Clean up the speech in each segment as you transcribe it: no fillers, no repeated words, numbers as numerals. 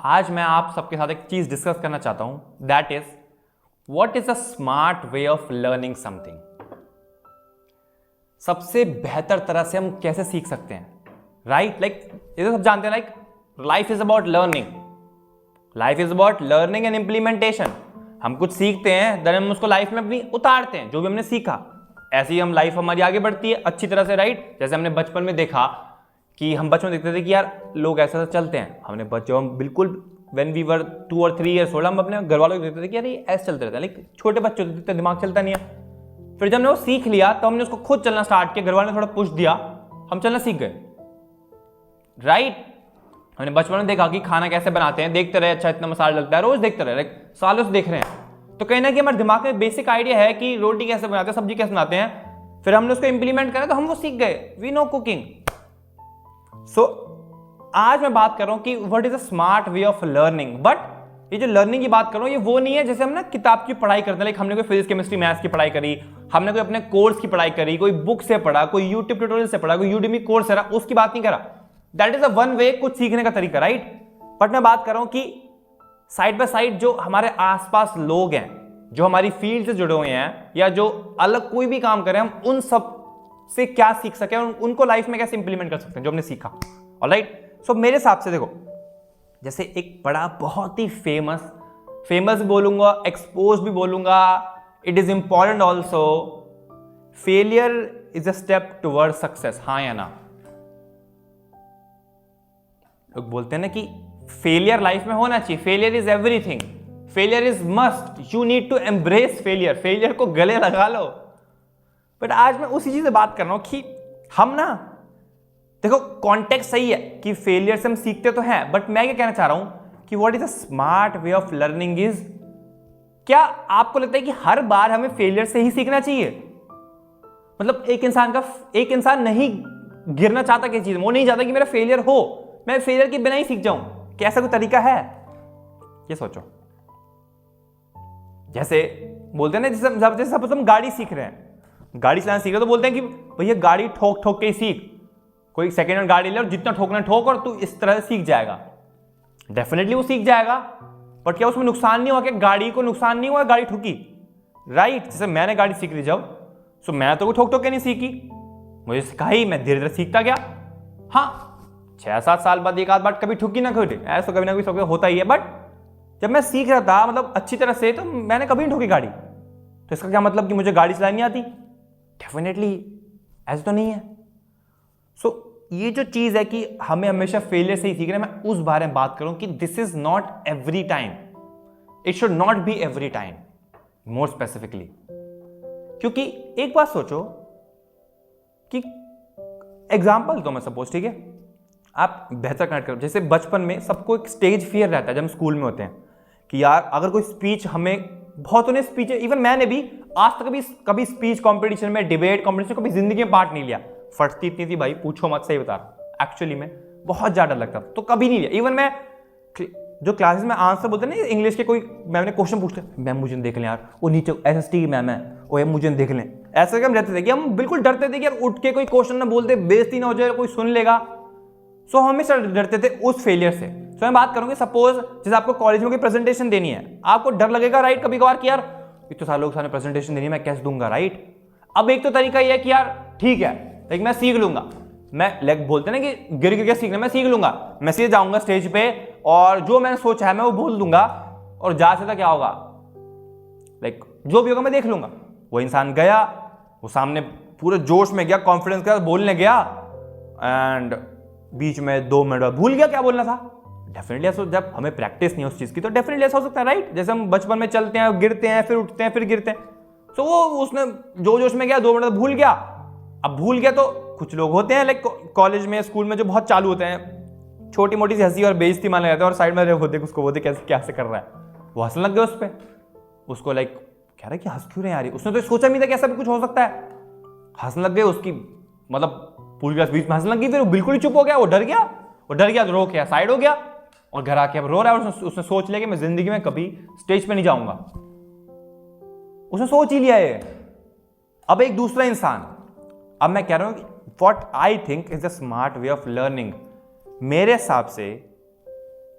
आज मैं आप सबके साथ एक चीज डिस्कस करना चाहता हूं, that is what is a smart way of learning something. सबसे बेहतर तरह से हम कैसे सीख सकते हैं, राइट? ये तो सब जानते हैं, life is about learning, life is about learning and implementation. हम कुछ सीखते हैं, देन हम उसको लाइफ में अपनी उतारते हैं, जो भी हमने सीखा ऐसे ही हम लाइफ हमारी आगे बढ़ती है अच्छी तरह से, राइट? जैसे हमने बचपन में देखा कि हम बचपन में देखते थे कि यार लोग ऐसा चलते हैं, हमने बच्चों हम बिल्कुल व्हेन वी वर 2 और 3 ईयर्स ओल्ड हम अपने घर वालों को देखते थे कि यार ये ऐसे चलते रहते हैं, लेकिन छोटे बच्चे होते थे, दिमाग चलता नहीं है। फिर जब हमने वो सीख लिया तो हमने उसको खुद चलना स्टार्ट किया, घर वालों ने थोड़ा पुश दिया, हम चलना सीख गए, राइट? हमने बचपन में देखा कि खाना कैसे बनाते हैं, देखते रहे, अच्छा इतना मसाला डलता है, रोज देखते रहे, सालों से देख रहे हैं, तो कहीं ना कहीं हमारे दिमाग में बेसिक आइडिया है कि रोटी कैसे बनाते हैं, सब्जी कैसे बनाते हैं। फिर हमने उसको इंप्लीमेंट करा तो हम वो सीख गए, वी नो कुकिंग। सो आज मैं बात कर रहा हूं कि what is a smart way of learning. But ये जो लर्निंग की बात कर रहा हूं ये वो नहीं है जैसे हम ना किताब की पढ़ाई करते हैं, लाइक हमने कोई फिजिक्स केमिस्ट्री मैथ्स की पढ़ाई करी, हमने कोई अपने कोर्स की पढ़ाई करी, कोई बुक से पढ़ा, कोई यूट्यूब ट्यूटोरियल से पढ़ा, कोई यूडीमी कोर्स है, उसकी बात नहीं करा। That is a one way कुछ सीखने का तरीका, राइट? बट मैं बात कर रहा हूं कि साइड बाय साइड जो हमारे आसपास लोग हैं, जो हमारी फील्ड से जुड़े हुए हैं, या जो अलग कोई भी काम करें, हम उन सब से क्या सीख सके और उनको लाइफ में कैसे इंप्लीमेंट कर सकते हैं जो हमने सीखा। ऑलराइट, सो मेरे हिसाब से देखो, जैसे एक बड़ा बहुत ही फेमस बोलूंगा, एक्सपोज भी बोलूंगा, it is important also, failure is a step toward success. हाँ या ना? लोग बोलते हैं ना कि फेलियर लाइफ में होना चाहिए, failure is everything, failure is must, you need to embrace failure, failure को गले लगा लो। बट आज मैं उसी चीज से बात कर रहा हूं कि हम ना, देखो कॉन्टेक्स्ट सही है कि फेलियर से हम सीखते तो हैं, बट मैं क्या कहना चाह रहा हूं कि what is a smart way of learning is, क्या आपको लगता है कि हर बार हमें फेलियर से ही सीखना चाहिए? मतलब एक इंसान नहीं गिरना चाहता किसी चीज में, वो नहीं चाहता कि मेरा फेलियर हो, मैं फेलियर के बिना ही सीख जाऊं। क्या ऐसा कोई तरीका है? ये सोचो। जैसे बोलते हैं ना, जैसे सपोज हम गाड़ी सीख रहे हैं, गाड़ी चलाना सीख रहे, तो बोलते हैं कि भैया गाड़ी ठोक ठोक के ही सीख, कोई सेकेंड हैंड गाड़ी ले और जितना ठोकना ठोक और तू इस तरह से सीख जाएगा। डेफिनेटली वो सीख जाएगा, बट क्या उसमें नुकसान नहीं हुआ? क्या गाड़ी को नुकसान नहीं हुआ गाड़ी ठुकी, राइट? जैसे मैंने गाड़ी सीख ली जब, सो मैं तो ठोक ठोक के नहीं सीखी, मुझे सिखाई, मैं धीरे धीरे सीखता गया। हाँ 6-7 साल बाद एक आध बार कभी ठुकी ना ठुकी, ऐसा कभी ना कभी सब होता ही है, बट जब मैं सीख रहा था मतलब अच्छी तरह से, तो मैंने कभी नहीं ठोकी गाड़ी। तो इसका क्या मतलब कि मुझे गाड़ी चलानी नहीं आती? डेफिनेटली ऐसा तो नहीं है। सो ये जो चीज है कि हमें हमेशा फेलियर से ही सीखना है, मैं उस बारे में बात करूं कि this is not every time, it should not be every time, more specifically. क्योंकि एक बात सोचो कि एग्जाम्पल तो मैं सपोज, ठीक है, आप बेहतर कनेक्ट करो। जैसे बचपन में सबको एक स्टेज फियर रहता है जब हम स्कूल में होते हैं कि यार अगर कोई स्पीच, हमें बहुत उन्हें स्पीच, इवन मैंने भी आज तक कभी स्पीच कंपटीशन में, डिबेट कंपटीशन कभी जिंदगी में पार्ट नहीं लिया। फटती इतनी थी भाई, पूछो मत, सही बता रहा, एक्चुअली में बहुत ज्यादा लगता था, तो कभी नहीं लिया। इवन मैं जो क्लासेस में आंसर बोलते ना इंग्लिश के, कोई मैम ने क्वेश्चन पूछते, मैम मुझे देख लें यार, वो नीचे एसएसटी की मैम है, वो मुझे देख लें, ऐसे हम रहते थे कि हम बिल्कुल डरते थे कि यार उठ के कोई क्वेश्चन ना बोल दे, बेइज्जती ना हो जाए, कोई सुन लेगा। सो हम हमेशा डरते थे उस फेलियर से। सो मैं बात करूंगी, सपोज जैसे आपको कॉलेज में कोई प्रेजेंटेशन देनी है, आपको डर लगेगा, राइट? कभी कभार कि यार इतने सारे लोग सामने प्रेजेंटेशन देनी है, मैं कैसे दूंगा, राइट? अब एक तो तरीका यह है कि यार ठीक है, लेकिन मैं सीख लूंगा, मैं बोलते ना कि गिर गिर के सीखना, मैं सीख लूंगा, मैं सीधे जाऊंगा स्टेज पे और जो मैंने सोचा है मैं वो बोल दूंगा, और जा से क्या होगा, जो भी होगा मैं देख लूंगा। वो इंसान गया, वो सामने पूरे जोश में गया, कॉन्फिडेंस के साथ बोलने गया, एंड बीच में 2 मिनट बाद भूल गया क्या बोलना था। डेफिनेटली ऐसा, जब हमें प्रैक्टिस नहीं है उस चीज की, तो डेफिनेटली ऐसा हो सकता है, राइट? जैसे हम बचपन में चलते हैं, गिरते हैं, फिर उठते हैं, फिर गिरते हैं, तो वो उसने जो जोश में गया 2 मिनट भूल गया। अब भूल गया तो कुछ लोग होते हैं लाइक कॉलेज में, स्कूल में, जो बहुत चालू होते हैं, छोटी मोटी सी हंसी और बेइज्जती माने जाते हैं, और साइड में होते उसको बोलते कैसे कर रहा है, वो हंसने लग गए उस पर, उसको कह रहे कि हंस क्यों रहे यार, उसने तो सोचा नहीं था कि ऐसा भी कुछ हो सकता है, हंसने लग गए, उसकी मतलब पूरी क्लास बीच में हंसने लगी, फिर वो बिल्कुल ही चुप हो गया, वो डर गया तो रो के साइड हो गया, और घर आके अब रो रहा है, और उसने सोच लिया कि मैं जिंदगी में कभी स्टेज पे नहीं जाऊंगा, उसने सोच ही लिया है। अब एक दूसरा इंसान, अब मैं कह रहा हूं कि what I think is the smart way of learning, मेरे हिसाब से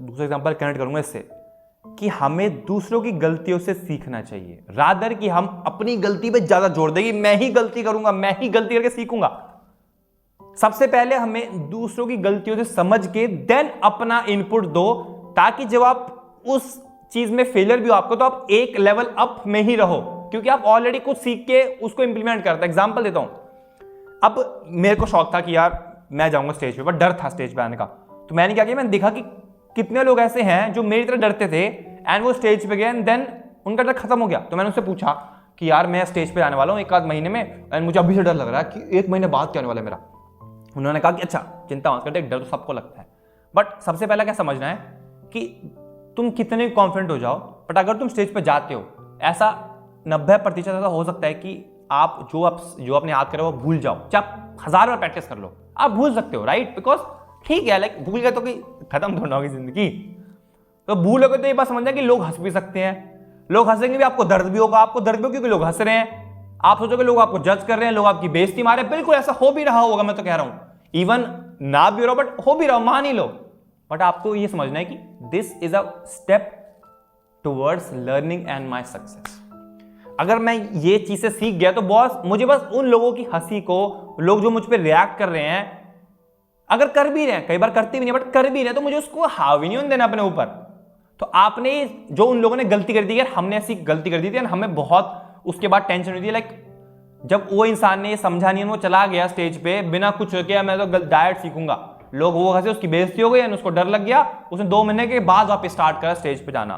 दूसरा एग्जांपल कनेक्ट करूंगा इससे कि हमें दूसरों की गलतियों से सीखना चाहिए, रादर कि हम अपनी गलती पे ज्यादा जोर देंगे, मैं ही गलती करूंगा, मैं ही गलती करके सीखूंगा। सबसे पहले हमें दूसरों की गलतियों से समझ के देन अपना इनपुट दो, ताकि जब आप उस चीज में फेलियर भी हो आपको, तो आप एक लेवल अप में ही रहो, क्योंकि आप ऑलरेडी कुछ सीख के उसको इंप्लीमेंट करते। एग्जांपल देता हूं, अब मेरे को शौक था कि यार मैं जाऊंगा स्टेज पे, बट डर था स्टेज पे आने का। तो मैंने क्या किया, मैंने देखा कि कितने लोग ऐसे हैं जो मेरी तरह डरते थे एंड वो स्टेज पे गए एंड देन उनका डर खत्म हो गया। तो मैंने उससे पूछा कि यार मैं स्टेज पे आने वाला हूँ एक आध महीने में एंड मुझे अभी से डर लग रहा है कि एक महीने बाद क्या होने वाला है मेरा। उन्होंने कहा कि अच्छा चिंता मत करते, डर तो सबको लगता है, बट सबसे पहला क्या समझना है कि तुम कितने कॉन्फिडेंट हो जाओ, बट अगर तुम स्टेज पे जाते हो, ऐसा 90% ऐसा हो सकता है कि आप जो आपने याद करे वो भूल जाओ। चाहे आप 1000 बार प्रैक्टिस कर लो, आप भूल सकते हो, राइट? बिकॉज ठीक है, लाइक भूल गए तो खत्म थोड़ा होगी जिंदगी। तो भूलोगे तो ये बात समझना कि लोग हंस भी सकते हैं, लोग हंसेंगे भी, आपको दर्द भी होगा, आपको दर्द भी होगा क्योंकि लोग हंस रहे हैं। आप सोचोगे लोग आपको जज कर रहे हैं, लोग आपकी बेइज्जती मारे, बिल्कुल ऐसा हो भी रहा होगा, मैं तो कह रहा हूं, इवन ना भी हो रहा बट हो भी रहा, मान ही लो। बट आपको ये समझना है कि this is a step towards learning and my success. अगर मैं ये चीजें सीख गया तो बॉस मुझे बस उन लोगों की हंसी को, लोग जो मुझ पर रिएक्ट कर रहे हैं, अगर कर भी रहे हैं, कई बार करते भी नहीं बट कर भी रहे, तो मुझे उसको हावी नहीं होने देना अपने ऊपर। तो आपने जो उन लोगों ने गलती कर दी, यार हमने ऐसी गलती कर दी थी, हमें बहुत उसके बाद टेंशन हुई थी, लाइक जब वो इंसान ने ये समझा नहीं, वो चला गया स्टेज पे बिना कुछ किया, मैं तो डायरेक्ट सीखूंगा, लोग वो हंसे, उसकी बेइज्जती हो गई, उसको डर लग गया, उसने 2 महीने के बाद वापस स्टार्ट करा स्टेज पे जाना।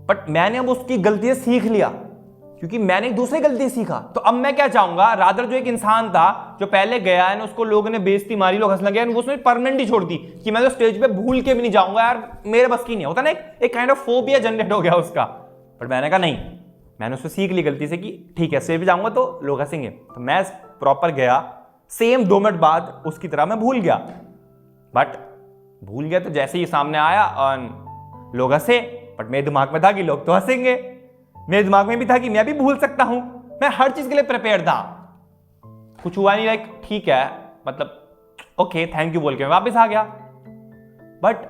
बट मैंने अब उसकी गलती से सीख लिया, क्योंकि मैंने एक दूसरी गलती सीखा। तो अब मैं क्या चाहूंगा, रादर जो एक इंसान था जो पहले गया है, उसको लोगों ने बेइज्जती मारी, लोग हंसने लगे, उसने परमानेंटली छोड़ दी कि मैं तो स्टेज पे भूल के भी नहीं जाऊंगा, यार मेरे बस की नहीं होता ना, एक काइंड ऑफ फोबिया जनरेट हो गया उसका। पर मैंने कहा नहीं, मैंने उससे सीख ली गलती से कि ठीक है स्टेज पे जाऊंगा तो लोग हंसेंगे। तो मैं प्रॉपर गया, सेम 2 मिनट बाद उसकी तरह मैं भूल गया, बट भूल गया तो जैसे ही सामने आया और लोग हंसे, बट मेरे दिमाग में था कि लोग तो हंसेंगे, मेरे दिमाग में भी था कि मैं भी भूल सकता हूं, मैं हर चीज के लिए प्रिपेयर था। कुछ हुआ नहीं, लाइक ठीक है, मतलब ओके थैंक यू बोल के मैं वापस आ गया, बट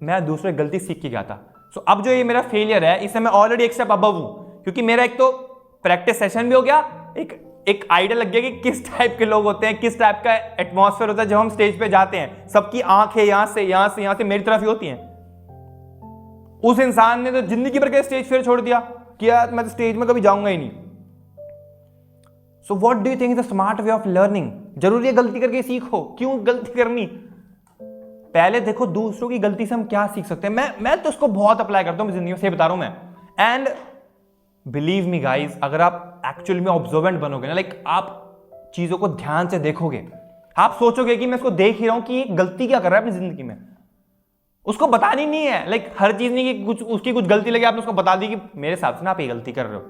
मैं दूसरे गलती सीख के गया था। सो अब जो ये मेरा फेलियर है, इससे मैं ऑलरेडी एक स्टेप अबव हूं, क्योंकि मेरा एक तो प्रैक्टिस सेशन भी हो गया, एक आइडिया लग गया कि किस टाइप के लोग होते हैं, किस टाइप का एटमॉस्फेयर होता है जब हम स्टेज पे जाते हैं। सबकी आंखें यहां से मेरी तरफ ही होती हैं। उस इंसान ने तो जिंदगी भर के स्टेज फिर छोड़ दिया कि यार मैं तो स्टेज में कभी जाऊंगा ही नहीं। So what do you think is the smart way of learning? जरूरी है गलती करके सीखो, क्यों गलती करनी? पहले देखो दूसरों की गलती से हम क्या सीख सकते हैं। मैं तो इसको बहुत अप्लाई करता हूं जिंदगी में, से बता रहा हूं मैं। एंड बिलीव मी गाइज, अगर आप एक्चुअली में ऑब्जर्वेंट बनोगे ना, लाइक आप चीजों को ध्यान से देखोगे, आप सोचोगे कि मैं इसको देख ही रहा हूं कि ये गलती क्या कर रहा है अपनी जिंदगी में। उसको बतानी नहीं है, लाइक हर चीज नहीं कि कुछ उसकी कुछ गलती लगी आपने उसको बता दी कि मेरे हिसाब से ना आप ये गलती कर रहे हो।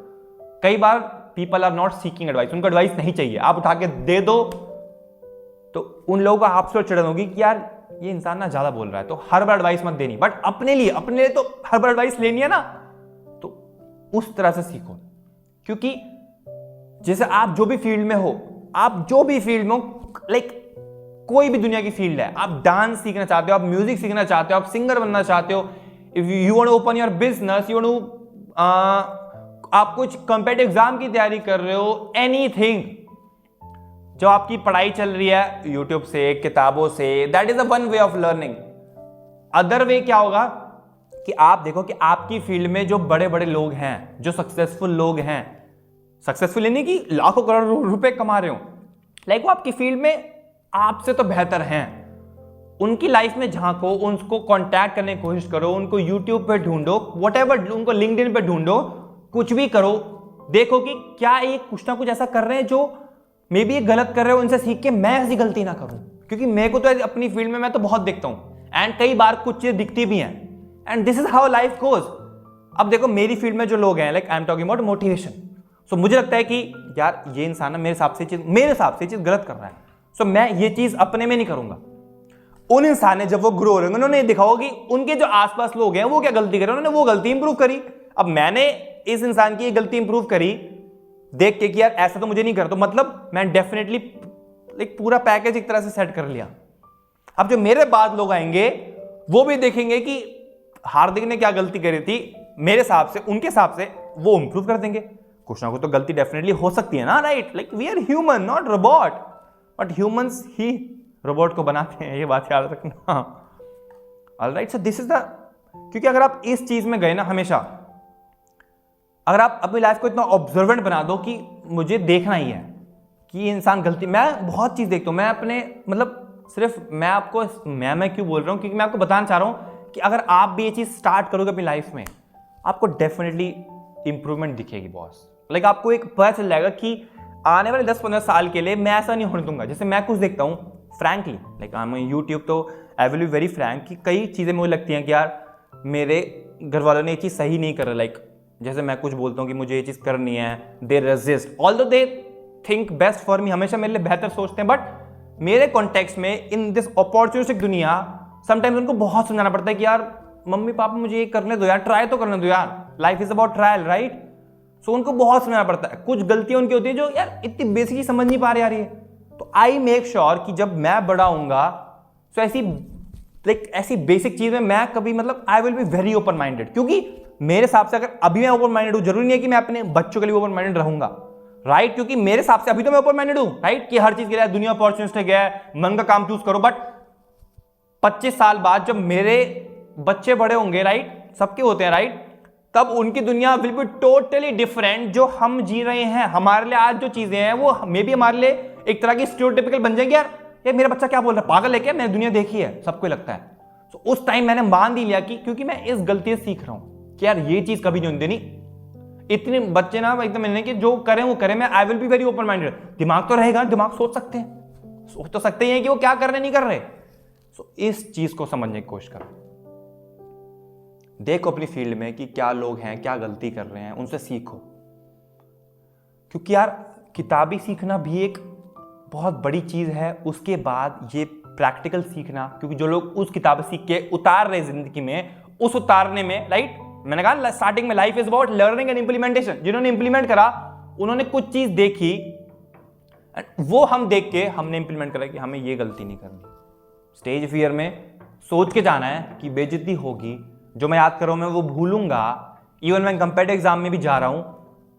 कई बार people are not seeking advice, उनको एडवाइस नहीं चाहिए, आप उठा के दे दो तो उन लोगों को आपसे चिड़न होगी कि यार ये इंसान ना ज्यादा बोल रहा है, तो हर बार एडवाइस मत देनी। बट अपने लिए तो हर बार एडवाइस लेनी है ना, तो उस तरह से सीखो। क्योंकि जैसे आप जो भी फील्ड में हो, लाइक कोई भी दुनिया की फील्ड है, आप डांस सीखना चाहते हो, आप म्यूजिक सीखना चाहते हो, आप सिंगर बनना चाहते हो, if you want to open your business, you want to आप कुछ कॉम्पिटिटिव एग्जाम की तैयारी कर रहे हो, एनीथिंग जो आपकी पढ़ाई चल रही है यूट्यूब से, किताबों से, that is a one way of learning. Other way क्या होगा कि आप देखो कि आपकी फील्ड में जो बड़े बड़े लोग हैं, जो सक्सेसफुल लोग हैं, सक्सेसफुल यानी कि लाखों करोड़ रुपए कमा रहे हो, लाइक वो आपकी फील्ड में आपसे तो बेहतर हैं, उनकी लाइफ में झांको, उनको कांटेक्ट करने की कोशिश करो, उनको यूट्यूब पे ढूंढो, व्हाटएवर, उनको लिंक्डइन पे ढूंढो, कुछ भी करो, देखो कि क्या ये कुछ ना कुछ ऐसा कर रहे हैं जो मे बी ये गलत कर रहे हो, उनसे सीख के मैं ऐसी गलती ना करूं। क्योंकि मेरे को तो अपनी फील्ड में मैं तो बहुत देखता हूं, एंड कई बार कुछ चीजें दिखती भी हैं, and this is how life goes. अब देखो मेरी फील्ड में जो लोग हैं, like I am talking about motivation, so मुझे लगता है कि यार ये इंसान ना मेरे हिसाब से चीज गलत कर रहा है, सो मैं ये चीज अपने में नहीं करूंगा। उन इंसान ने जब वो ग्रो हो रहे, उन्होंने देखा होगा कि उनके जो आसपास लोग हैं वो क्या गलती कर रहे हैं, उन्होंने वो गलती इंप्रूव करी। अब मैंने इस इंसान की ये गलती इंप्रूव करी देख के कि यार ऐसा तो मुझे नहीं करता, तो मतलब मैं डेफिनेटली एक पूरा पैकेज एक तरह से सेट कर लिया। अब जो मेरे बाद लोग आएंगे वो भी देखेंगे कि हार्दिक ने क्या गलती करी थी, मेरे हिसाब से, उनके हिसाब से वो इंप्रूव कर देंगे। कुछ ना कुछ तो गलती डेफिनेटली हो सकती है ना, right? Like we are human not robot, but humans ही रोबोट को बनाते हैं, ये बात याद रखना। Alright, so this is the, क्योंकि अगर आप इस चीज में गए ना हमेशा, अगर आप अपनी लाइफ को इतना ऑब्जर्वेंट बना दो कि मुझे देखना ही है कि ये इंसान गलती, मैं बहुत चीज देखता हूं, मैं अपने मतलब सिर्फ मैं आपको मैं क्यों बोल रहा हूं, क्योंकि मैं आपको बताना चाह रहा हूं कि अगर आप भी ये चीज स्टार्ट करोगे अपनी लाइफ में, आपको डेफिनेटली इंप्रूवमेंट दिखेगी बॉस। लाइक आपको एक पता चल जाएगा कि आने वाले 10-15 साल के लिए मैं ऐसा नहीं होने दूंगा। जैसे मैं कुछ देखता हूं frankly, like I am YouTube, तो I will be very frank कि कई चीजें मुझे लगती हैं कि यार मेरे घर वालों ने ये चीज सही नहीं कर रहा। लाइक जैसे मैं कुछ बोलता हूं कि मुझे ये चीज करनी है, दे resist, although they think best for me, हमेशा मेरे लिए बेहतर सोचते हैं, बट मेरे कॉन्टेक्स्ट में इन दिस अपॉर्चुनिस्टिक दुनिया समटाइम्स उनको बहुत समझाना पड़ता है कि यार मम्मी पापा मुझे ये करने दो यार, ट्राई तो करने दो यार, life is about trial, right? So उनको बहुत समझाना पड़ता है। कुछ गलतियां उनकी होती है जो यार इतनी बेसिक ही समझ नहीं पा रहे यार ये, तो आई मेक श्योर कि जब मैं बड़ा होऊंगा तो ऐसी बेसिक चीज में मैं कभी मतलब आई will be very open minded, क्योंकि मेरे हिसाब से अगर अभी मैं ओपन माइंडेड हूं, जरूरी नहीं है कि मैं अपने बच्चों के लिए ओपन माइंडेड रहूंगा, राइट? क्योंकि मेरे हिसाब से अभी तो मैं ओपन माइंडेड हूं, राइट? कि हर चीज के लिए दुनिया अपॉर्चुनिस्टिक है, मन का काम चूज करो, बट 25 साल बाद जब मेरे बच्चे बड़े होंगे, राइट? सबके होते हैं, राइट? तब उनकी दुनिया विल बी टोटली डिफरेंट। जो हम जी रहे हैं, हमारे लिए आज जो चीजें हैं वो मे बी हमारे लिए एक तरह की स्टीरियोटाइपिकल बन जाएंगी। यार ये मेरा बच्चा क्या बोल रहा है, पागल है क्या? मैंने दुनिया देखी है, सबको लगता है। तो उस टाइम मैंने मान ही लिया कि क्योंकि मैं इस गलती से सीख रहा हूं कि यार ये चीज कभी नहीं होनी देनी। इतने बच्चे ना एकदम मिलने के जो करें वो करें, मैं आई will be very open minded. दिमाग तो रहेगा, दिमाग सोच सकते हैं, सोच तो सकते ही हैं कि वो क्या कर रहे नहीं कर रहे। सो इस चीज को समझने की कोशिश करो, देखो अपनी फील्ड में कि क्या लोग हैं, क्या गलती कर रहे हैं, उनसे सीखो। क्योंकि यार किताबी सीखना भी एक बहुत बड़ी चीज है, उसके बाद ये प्रैक्टिकल सीखना, क्योंकि जो लोग उस किताब सीख के उतार रहे जिंदगी में, उस उतारने में, राइट? मैंने कहा स्टार्टिंग में life is about learning and implementation. जिन्होंने इंप्लीमेंट करा उन्होंने कुछ चीज देखी, वो हम देख के हमने इंप्लीमेंट करा कि हमें ये गलती नहीं करनी। स्टेज फियर में सोच के जाना है कि बेइज्जती होगी, जो मैं याद कर रहा हूं मैं वो भूलूंगा। इवन मैं कंपेटिटिव एग्जाम में भी जा रहा हूं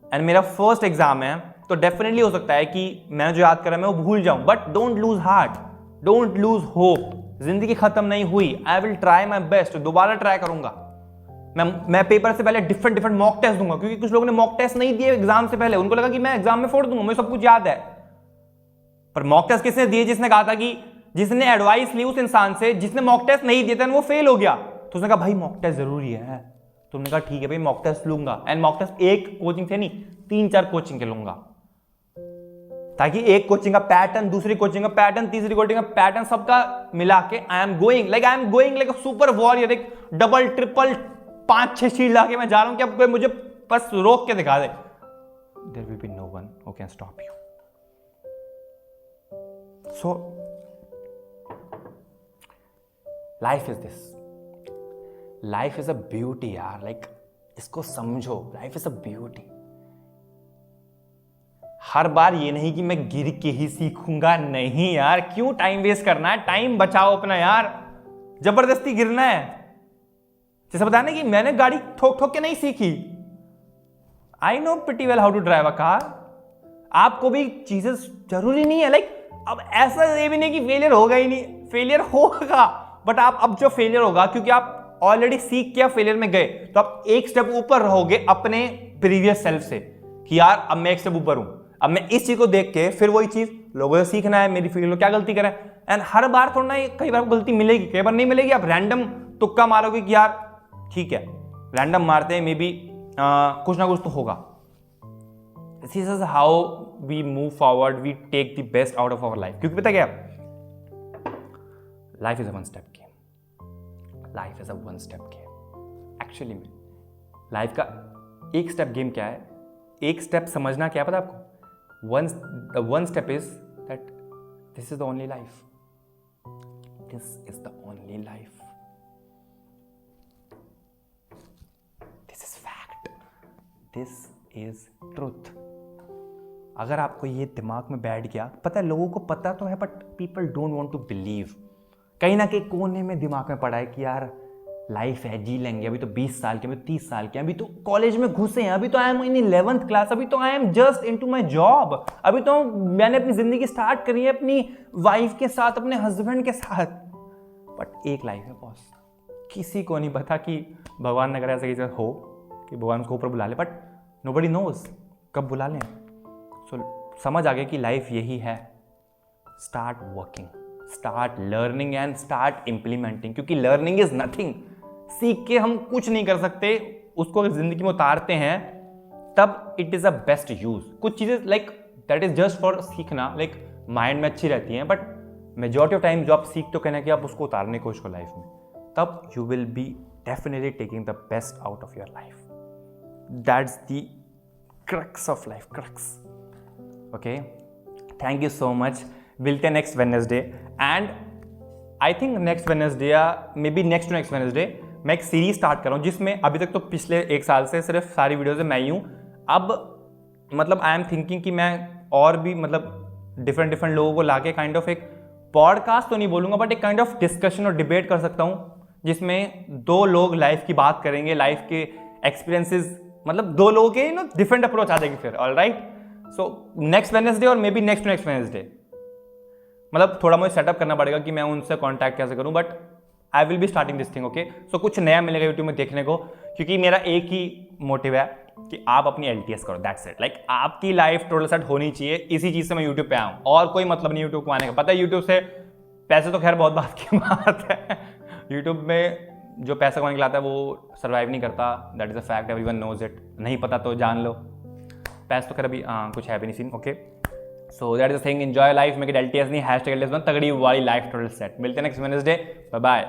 एंड मेरा फर्स्ट एग्जाम है, तो डेफिनेटली हो सकता है कि मैंने जो याद करा मैं वो भूल जाऊं, but don't lose heart, don't lose hope. जिंदगी खत्म नहीं हुई, I will try my best, दोबारा ट्राई करूंगा। मैं पेपर से पहले डिफरेंट मॉक टेस्ट दूंगा, क्योंकि कुछ लोगों ने मॉक टेस्ट नहीं दिए एग्जाम से पहले, उनको लगा कि मैं एग्जाम में फोड़ दूंगा, मुझे सब कुछ याद है। पर मॉक टेस्ट किसने दिए? जिसने कहा था कि जिसने एडवाइस ली उस इंसान से जिसने मॉक टेस्ट नहीं दिए थे, वो फेल हो गया, तो उसने कहा भाई मॉक टेस्ट जरूरी है। तुमने कहा ठीक है भाई मॉक टेस्ट लूंगा, एंड मॉक टेस्ट एक कोचिंग से नहीं 3-4 कोचिंग के लूंगा, ताकि एक कोचिंग का पैटर्न, दूसरी कोचिंग का पैटर्न, तीसरी कोचिंग का पैटर्न, सबका मिला के I am going like a super warrior, एक डबल ट्रिपल 5-6 शीट लाके मैं जा रहा हूं कि अब कोई मुझे बस रोक के दिखा दे। There will be no one who can stop you. So life is this, life is a beauty यार, लाइक इसको समझो, लाइफ इज अ ब्यूटी। हर बार ये नहीं कि मैं गिर के ही सीखूंगा, नहीं यार, क्यों टाइम वेस्ट करना है, टाइम बचाओ अपना यार, जबरदस्ती गिरना है। जैसे बताया ना कि मैंने गाड़ी ठोक ठोक के नहीं सीखी, I know pretty well how to drive a car. आपको भी चीजें जरूरी नहीं है, लाइक अब ऐसा ये भी नहीं कि फेलियर होगा ही नहीं, फेलियर होगा, बट आप अब जो फेलियर होगा, क्योंकि आप ऑलरेडी सीख के फेलियर में गए, तो आप एक स्टेप ऊपर रहोगे अपने प्रीवियस सेल्फ से कि यार अब मैं एक स्टेप ऊपर हूं, अब मैं इस चीज को देख के फिर वही चीज लोगों से सीखना है, मेरी फील्ड में क्या गलती करें। एंड हर बार थोड़ा ना, कई बार गलती मिलेगी, कई बार नहीं मिलेगी, आप रैंडम तुक्का मारोगे कि यार ठीक है, रैंडम मारते हैं, मे बी कुछ ना कुछ तो होगा। This is how we move forward, we take the best out of our life. क्योंकि पता क्या, life is a one step game, life is a one step game. Actually में लाइफ का एक स्टेप गेम क्या है, एक स्टेप समझना क्या है पता आपको, one step is that this is the only life, this is the only life, this is fact, this is truth. अगर आपको ये दिमाग में बैठ गया, पता है लोगों को पता तो है but people don't want to believe. कहीं ना कहीं कोने में दिमाग में पड़ा है कि यार लाइफ है, जी लेंगे, अभी तो 20 साल के, अभी 30 साल के, अभी तो कॉलेज में घुसे हैं, अभी तो I am in 11th class, अभी तो I am just into my job, अभी तो मैंने अपनी जिंदगी स्टार्ट करी है अपनी वाइफ के साथ, अपने हस्बैंड के साथ। बट एक लाइफ है बॉस, किसी को नहीं पता कि भगवान ने अगर ऐसा किसी हो कि भगवान उसको ऊपर बुला ले, बट नोबडी नोज कब बुला लें। सो समझ आ गया कि लाइफ यही है, start working, start learning and start implementing, क्योंकि लर्निंग इज नथिंग, सीख के हम कुछ नहीं कर सकते, उसको अगर जिंदगी में उतारते हैं तब it is a best use. कुछ चीजें like that is just for सीखना, लाइक माइंड में अच्छी रहती हैं, बट मेजॉरिटी ऑफ टाइम जो आप सीखते हो कहना कि आप उसको उतारने की कोशिश करो लाइफ में, तब you will be definitely taking the best out of your life. That's the crux of life, crux. Okay, thank you so much. मिलते हैं next Wednesday, and I think next Wednesday या maybe next to next Wednesday मैं एक series start कर रहा हूँ, जिसमें अभी तक तो पिछले 1 साल से सिर्फ सारी वीडियोज में मैं ही हूँ। अब मतलब आई एम थिंकिंग कि मैं और भी मतलब डिफरेंट लोगों को लाके काइंड ऑफ एक पॉडकास्ट तो नहीं बोलूँगा, बट एक काइंड ऑफ डिस्कशन और डिबेट कर सकता हूँ, जिसमें 2 लोग लाइफ की बात करेंगे, लाइफ के एक्सपीरियंसेस, मतलब 2 लोगों के डिफरेंट अप्रोच आ जाएगी फिर। ऑलराइट, सो नेक्स्ट वेडनेसडे और maybe next to next Wednesday, मतलब थोड़ा मुझे सेटअप करना पड़ेगा कि मैं उनसे कांटेक्ट कैसे करूं, but I will be starting this thing. Okay, so कुछ नया मिलेगा यूट्यूब में देखने को, क्योंकि मेरा एक ही मोटिव है कि आप अपनी LTS करो, दैट्स इट। लाइक आपकी लाइफ टोटल सेट होनी चाहिए, इसी चीज से मैं यूट्यूब पे आऊँ, और कोई मतलब नहीं यूट्यूब को आने का। पता है यूट्यूब से पैसे तो खैर बहुत बात की बात है, यूट्यूब में जो पैसा कमाने के लिए आता है वो सर्वाइव नहीं करता, that is a fact, everyone knows it. नहीं पता तो जान लो, पैसे तो खैर अभी कुछ है भी नहीं scene. Okay, so that is the thing, enjoy life, make it LTS नहीं, #LTS1 तगड़ी वाली लाइफ टोटल सेट। मिलते हैं नेक्स्ट वेडनेसडे, बाय बाय।